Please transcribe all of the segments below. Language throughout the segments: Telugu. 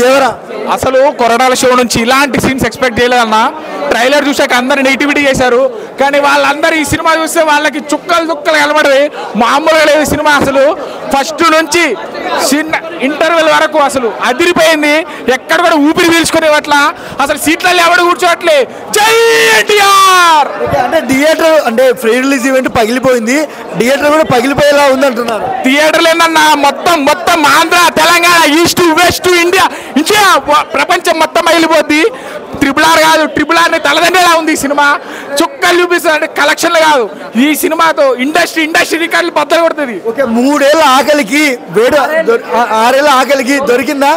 దేవరా అసలు కొరడాల షో నుంచి ఇలాంటి సీన్స్ ఎక్స్పెక్ట్ చేయలేదన్న. ట్రైలర్ చూసాక అందరు నెగిటివిటీ చేశారు, కానీ వాళ్ళందరూ ఈ సినిమా చూస్తే వాళ్ళకి చుక్కలు కనబడవి. మామూలుగా లేదు సినిమా. అసలు ఫస్ట్ నుంచి చిన్న ఇంటర్వెల్ వరకు అసలు అదిరిపోయింది. ఎక్కడ కూడా ఊపిరి పీల్చుకునేవట్లా. అసలు సీట్లలో ఎవడు కూర్చోవట్లే. జై ఎన్టీఆర్. అంటే థియేటర్ అంటే ఫ్రీ రిలీజ్ ఈవెంట్ పగిలిపోయింది, థియేటర్ కూడా పగిలిపోయేలా ఉంది అంటున్నారు. థియేటర్లు ఏందన్నా మొత్తం Andhra, Telangana, east, west, India ప్రపంచం మొత్తం పగిలిపోద్ది. RRR కాదు, RRR తలదండేలా ఉంది ఈ సినిమా. చుక్కలు చూపిస్తుంది అంటే కలెక్షన్లు కాదు. ఈ సినిమాతో ఇండస్ట్రీ రికార్డులు బద్దలు కొడుతుంది. ఓకే, 3 ఏళ్ళ ఆకలికి 6 ఏళ్ళ ఆకలికి దొరికిందా?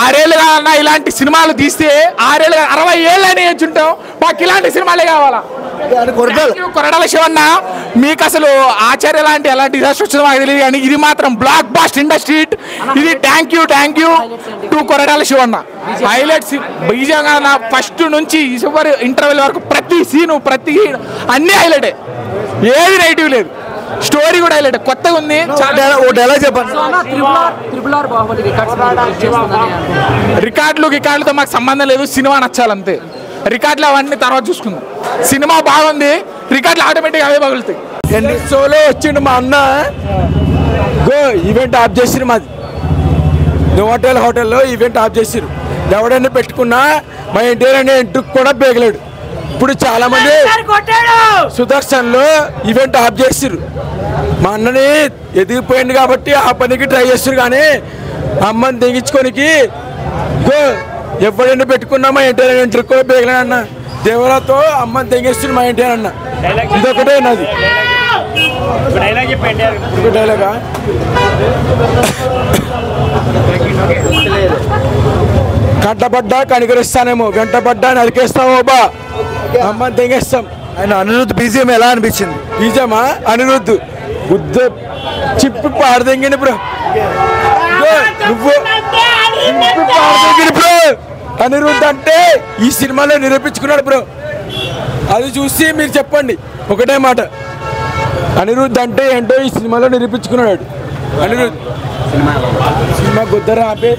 6 ఏళ్ళు కాదన్నా, ఇలాంటి సినిమాలు తీస్తే 6 ఏళ్ళు 60 ఏళ్ళని వేచుంటాం. మాకు ఇలాంటి సినిమాలే కావాలా. కొరడాల శివన్న, మీకు అసలు ఆచార్య ఎలాంటి డిజాస్టర్ వచ్చిందో మాకు తెలియదు, కానీ ఇది మాత్రం బ్లాక్ బాస్టర్ ఇండస్ట్రీ. ఇది thank you to Koradala Sivanna. Highlights బీజంగా ఫస్ట్ నుంచి ఇంటర్వెల్ వరకు ప్రతి సీను అన్ని హైలైటే, ఏది నెగిటివ్ లేదు. స్టోరీ కూడా హైలైట్, కొత్తగా ఉంది. చెప్పండి. రికార్డులతో మాకు సంబంధం లేదు, సినిమా నచ్చాలంతే. రికార్డులు అవన్నీ తర్వాత చూసుకుందాం. సినిమా బాగుంది, రికార్డులు ఆటోమేటిక్గా అవే పగులుతాయి. షోలో వచ్చిండు మా అన్న, ఈవెంట్ ఆఫ్ చేసిరు. మాది హోటల్లో ఈవెంట్ ఆఫ్ చేసిరు. ఎవడైనా పెట్టుకున్నా మా ఇంటి ఇంటికి కూడా బేగలేడు. ఇప్పుడు చాలా మంది సుదర్శన్లో ఈవెంట్ ఆఫ్ చేసిరు. మా అన్నని ఎదిగిపోయింది కాబట్టి ఆ పనికి ట్రై చేస్తారు, కానీ అమ్మని తెగించుకోనికి ఎవరైనా పెట్టుకున్నా మా ఇంటి ఇంటికి కూడా బేగలేడు అన్న. దేవరాతో అమ్మని తెగిస్తారు మా ఇంటి అన్న. ఇదొకటే నాది డైలాగా. కంటపడ్డా కనికరిస్తానేమో, వెంటపడ్డా నరికేస్తామో బా, అమ్మని తెగేస్తాం. ఆయన అనిరుద్ధ్ బీజిఎం ఎలా అనిపించింది? బీజమా అనిరుద్ధ్ బుద్ధ చిప్పి పాడదెంగిన బ్రో. నువ్వు బ్రో అనిరుద్ధ్ అంటే ఈ సినిమాలో నిరూపించుకున్నాడు బ్రో. అది చూసి మీరు చెప్పండి ఒకటే మాట, అనిరుద్ధ్ అంటే ఏంటో ఈ సినిమాలో నిరూపించుకున్నాడు. అనిరుద్ధ్ సినిమా గుద్దరా ఆపే.